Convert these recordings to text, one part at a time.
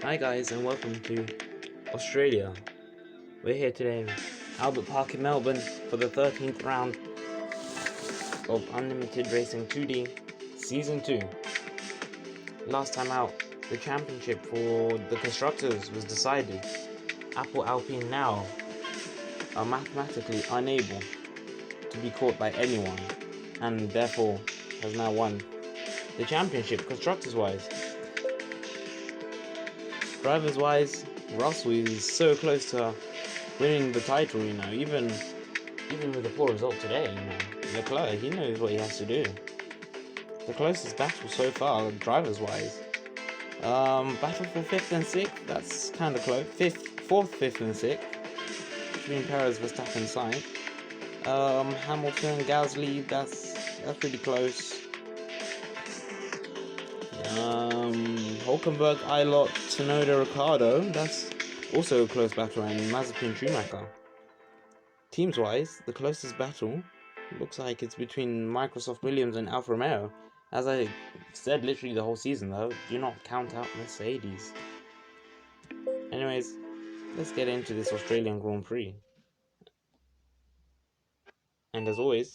Hi guys and welcome to Australia. We're here today in Albert Park in Melbourne for the 13th round of Unlimited Racing 2D Season 2. Last time out, the championship for the constructors was decided. Apple Alpine now are mathematically unable to be caught by anyone and therefore has now won the championship constructors wise. Drivers wise, Russell is so close to winning the title, even with a poor result today, Leclerc, he knows what he has to do. The closest battle so far, drivers wise. Battle for 5th and 6th, that's kinda close. 4th, 5th and 6th. Between Perez, Verstappen, Sainz. Hamilton, Gasly, that's pretty close. Hulkenberg, Ilott, Tsunoda, Ricciardo, that's also a close battle, and Mazepin, Schumacher. Teams wise, the closest battle looks like it's between Microsoft Williams and Alfa Romeo. As I said literally the whole season though, do not count out Mercedes. Anyways, let's get into this Australian Grand Prix. And as always,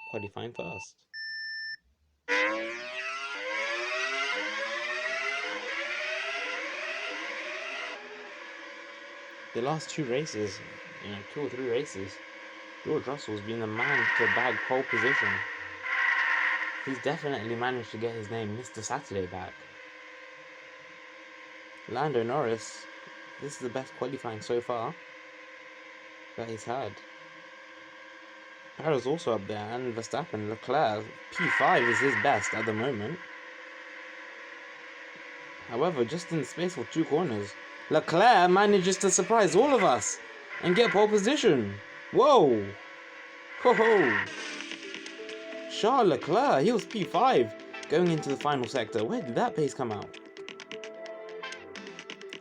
qualifying first. The last two races, 2 or 3 races, George Russell's been the man to bag pole position. He's definitely managed to get his name Mr. Saturday back. Lando Norris, this is the best qualifying so far that he's had. Perez also up there, and Verstappen. Leclerc, P5 is his best at the moment. However, just in the space of 2 corners, Leclerc manages to surprise all of us and get pole position. Whoa! Ho ho! Charles Leclerc, he was P5 going into the final sector. Where did that pace come out?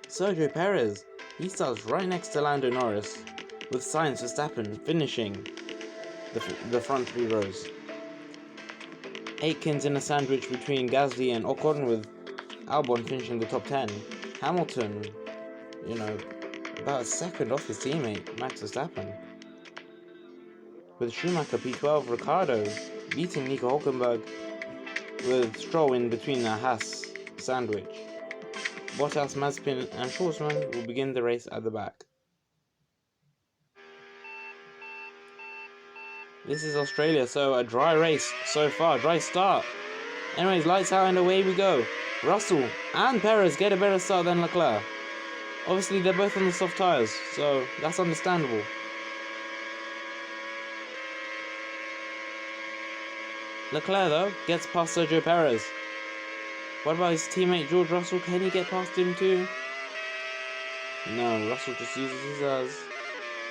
Sergio Perez, he starts right next to Lando Norris, with Sainz, Verstappen finishing the front 3 rows. Aitken's in a sandwich between Gasly and Ocon, with Albon finishing the top 10. Hamilton, about a second off his teammate, Max Verstappen. With Schumacher P12, Ricciardo beating Nico Hulkenberg, with Stroll in between a Haas sandwich. Bottas, Mazepin and Schwarzman will begin the race at the back. This is Australia, so a dry race so far, dry start. Anyways, lights out and away we go. Russell and Perez get a better start than Leclerc. Obviously they're both on the soft tyres, so that's understandable. Leclerc though gets past Sergio Perez. What about his teammate George Russell? Can he get past him too? No, Russell just uses his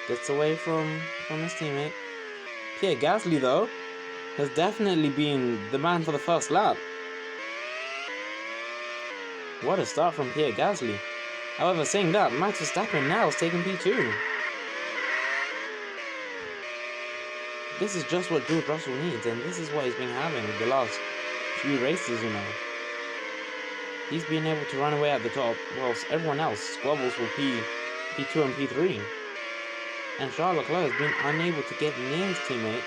gets away from his teammate. Pierre Gasly though has definitely been the man for the first lap. What a start from Pierre Gasly. However, saying that, Max Verstappen now is taking P2. This is just what George Russell needs, and this is what he's been having the last few races, He's been able to run away at the top, whilst everyone else squabbles for P2 and P3. And Charles Leclerc has been unable to get near his teammate.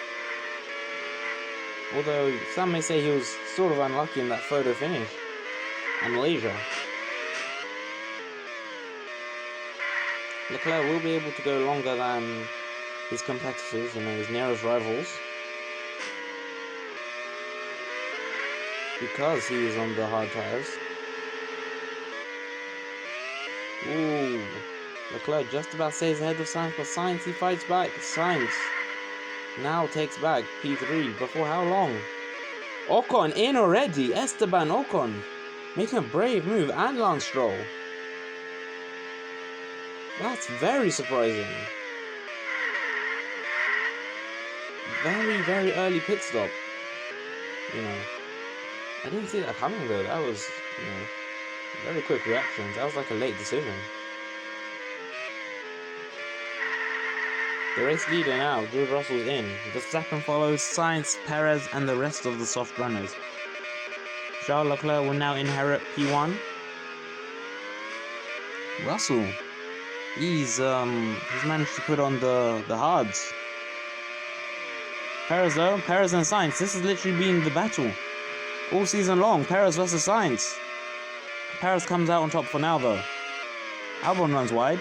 Although some may say he was sort of unlucky in that photo finish at Malaysia. Leclerc will be able to go longer than his competitors, his nearest rivals, because he is on the hard tyres. Ooh, Leclerc just about stays ahead of Sainz, but Sainz, he fights back. Sainz now takes back P3. Before how long? Ocon in already. Esteban Ocon making a brave move, and Lance Stroll. That's very surprising. Very, very early pit stop. I didn't see that coming though. That was, very quick reactions. That was like a late decision. The race leader now, George Russell's in. Verstappen follows, Sainz, Perez, and the rest of the soft runners. Charles Leclerc will now inherit P1. Russell, he's managed to put on the hards. Perez though, Perez and Sainz, this has literally been the battle all season long. Perez versus Sainz. Perez comes out on top for now though. Albon runs wide.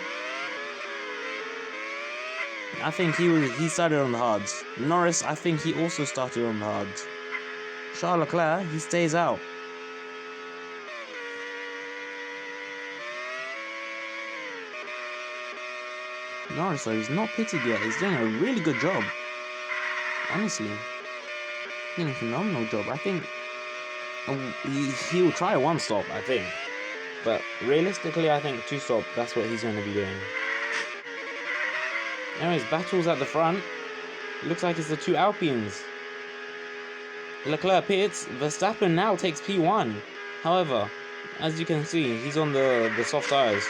I think he started on the hards. Norris, I think he also started on the hards. Charles Leclerc, he stays out. Norris though, he's not pitted yet. He's doing a really good job. Honestly, doing a phenomenal job. I think he will try one stop, I think. But realistically, I think 2 stop, that's what he's going to be doing. Anyways, battles at the front. It looks like it's the 2 Alpines. Leclerc pits. Verstappen now takes P1. However, as you can see, he's on the soft tyres.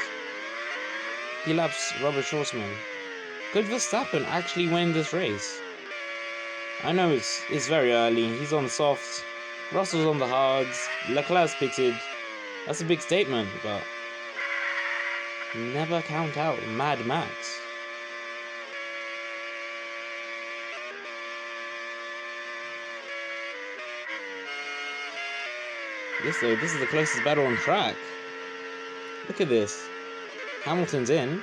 He laps Robert Schwarzman. Could Verstappen actually win this race? I know it's very early. He's on the softs. Russell's on the hards. Leclerc's pitted. That's a big statement, but never count out Mad Max. This is the closest battle on track. Look at this. Hamilton's in.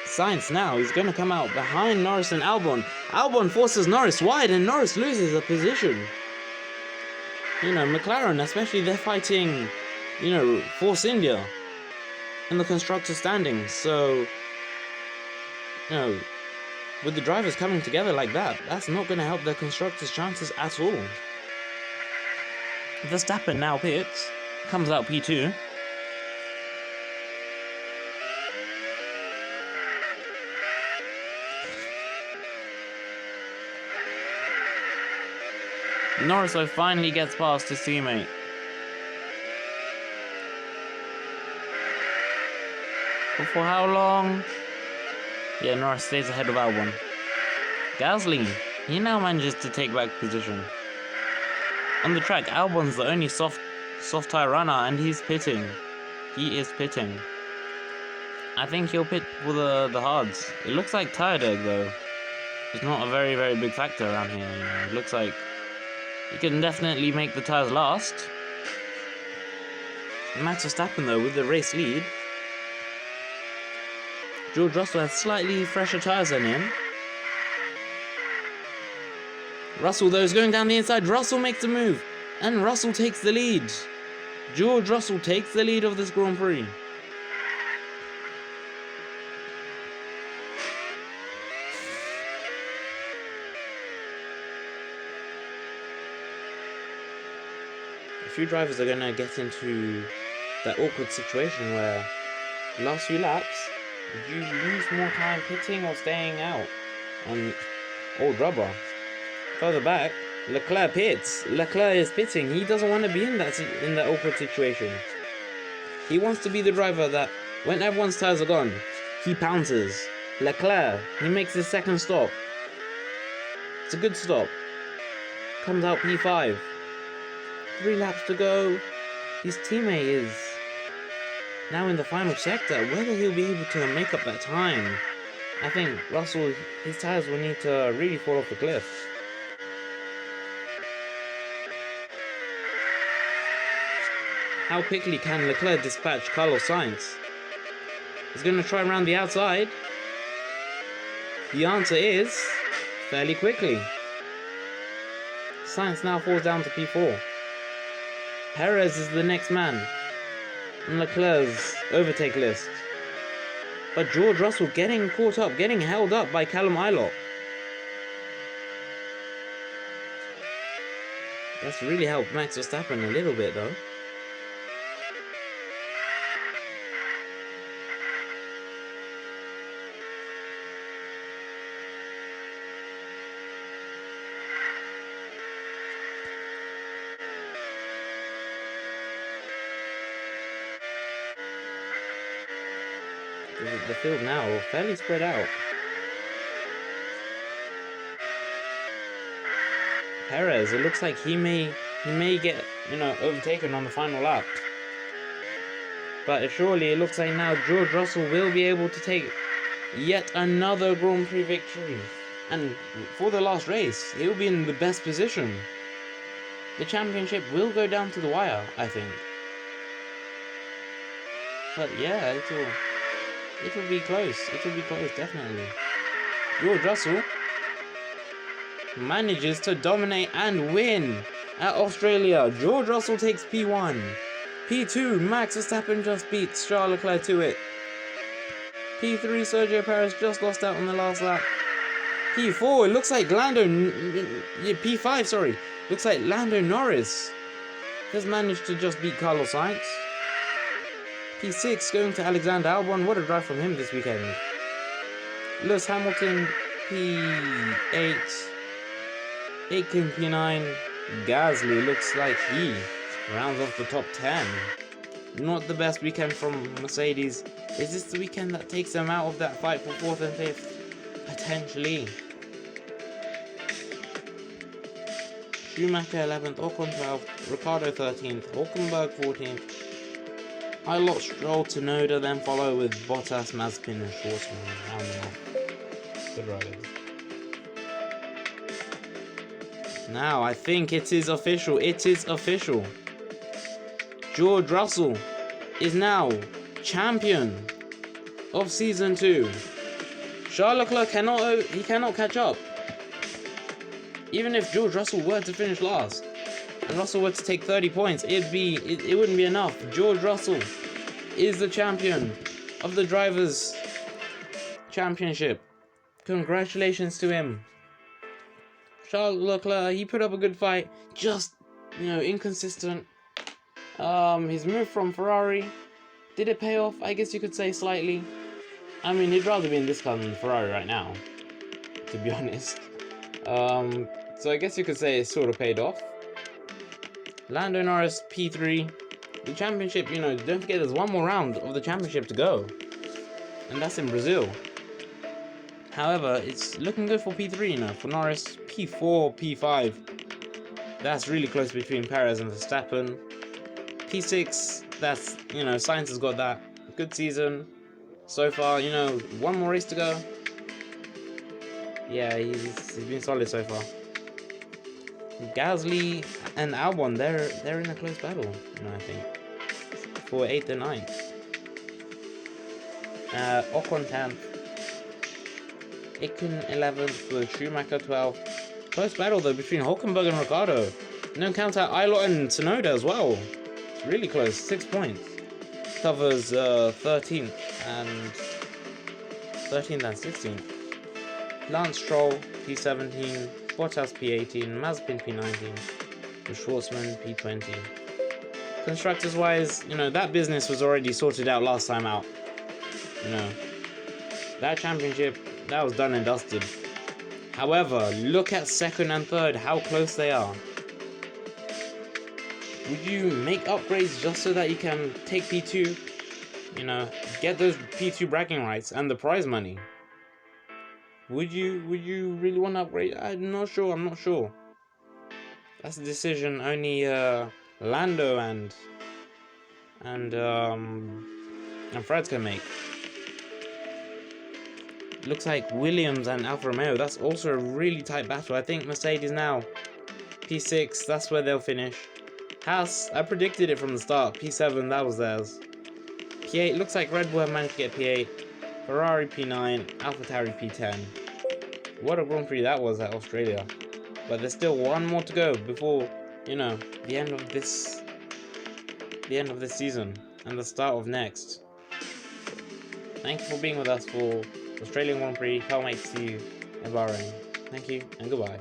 Sainz now, he's going to come out behind Norris and Albon. Albon forces Norris wide and Norris loses a position. You know, McLaren, especially, they're fighting, you know, Force India in the constructor standings. So, you know, with the drivers coming together like that, that's not going to help their constructors' chances at all. Verstappen now pits, comes out P2. Norris finally gets past his teammate. But for how long? Yeah, Norris stays ahead of Albon. Gasly, he now manages to take back position. On the track, Albon's the only soft tyre runner and he's pitting. He is pitting. I think he'll pit for the hards. It looks like tyre deg though. It's not a very, very big factor around here. You know? It looks like he can definitely make the tyres last. Max Verstappen though with the race lead. George Russell has slightly fresher tyres than him. Russell though is going down the inside. Russell makes the move and Russell takes the lead. George Russell takes the lead of this Grand Prix. A few drivers are going to get into that awkward situation where last few laps you lose more time pitting or staying out on old rubber. Further back, Leclerc pits. Leclerc is pitting. He doesn't want to be in that awkward situation. He wants to be the driver that when everyone's tyres are gone, he pounces. Leclerc, he makes his second stop. It's a good stop. Comes out P5. 3 laps to go. His teammate is now in the final sector. Whether he'll be able to make up that time, I think Russell, his tyres will need to really fall off the cliff. How quickly can Leclerc dispatch Carlos Sainz? He's going to try around the outside. The answer is fairly quickly. Sainz now falls down to P4. Perez is the next man on Leclerc's overtake list. But George Russell getting caught up, getting held up by Callum Ilott. That's really helped Max Verstappen a little bit though. The field now fairly spread out. Perez, it looks like he may get, you know, overtaken on the final lap. But surely it looks like now George Russell will be able to take yet another Grand Prix victory. And for the last race, he'll be in the best position. The championship will go down to the wire, I think. But yeah, it'll be close. It'll be close, definitely. George Russell manages to dominate and win at Australia. George Russell takes P1. P2, Max Verstappen just beats Charles Leclerc to it. P3, Sergio Perez just lost out on the last lap. P4, it looks like P5, sorry. Looks like Lando Norris has managed to just beat Carlos Sainz. P6 going to Alexander Albon. What a drive from him this weekend. Lewis Hamilton, P8. Aitken, P9. Gasly looks like he rounds off the top 10. Not the best weekend from Mercedes. Is this the weekend that takes them out of that fight for 4th and 5th? Potentially. Schumacher 11th, Ocon 12th, Ricciardo 13th, Hülkenberg 14th. Ilott, Stroll, Tsunoda then follow with Bottas, Mazepin and Schwarzman round them off. Good riders. Now I think it is official. It is official. George Russell is now champion of season 2. Charles Leclerc cannot catch up. Even if George Russell were to finish last and Russell were to take 30 points, it wouldn't be enough. George Russell is the champion of the Drivers' Championship. Congratulations to him. Charles Leclerc, he put up a good fight, just, inconsistent. His move from Ferrari, did it pay off? I guess you could say slightly. I mean, he'd rather be in this car than Ferrari right now, to be honest. So I guess you could say it sort of paid off. Lando Norris, P3. The championship, don't forget there's one more round of the championship to go. And that's in Brazil. However, it's looking good for P3, for Norris. P4, P5. That's really close between Perez and Verstappen. P6, that's, Sainz has got that. Good season so far, one more race to go. Yeah, he's been solid so far. Gasly and Albon, they're in a close battle, I think, for 8th and 9th. Ocon 10th. Aitken 11th with Schumacher 12th. Close battle though between Hülkenberg and Ricciardo. No count out Ilott and Tsunoda as well. It's really close, 6 points. Covers 13th and 16th. Lance Stroll P17, Bottas P18, Mazepin P19, and Schwarzman P20. Constructors wise, that business was already sorted out last time out. That championship, that was done and dusted. However, look at 2nd and 3rd, how close they are. Would you make upgrades just so that you can take P2? Get those P2 bragging rights and the prize money? Would you really want to upgrade? I'm not sure. That's a decision only Lando and Fred can make. Looks like Williams and Alfa Romeo, that's also a really tight battle. I think Mercedes now, P6, that's where they'll finish. Haas, I predicted it from the start. P7, that was theirs. P8, looks like Red Bull have managed to get P8. Ferrari P9, AlphaTauri P10. What a Grand Prix that was at Australia. But there's still one more to go before, the end of this season and the start of next. Thank you for being with us for Australian Grand Prix. Can't wait to see you in Bahrain. Thank you and goodbye.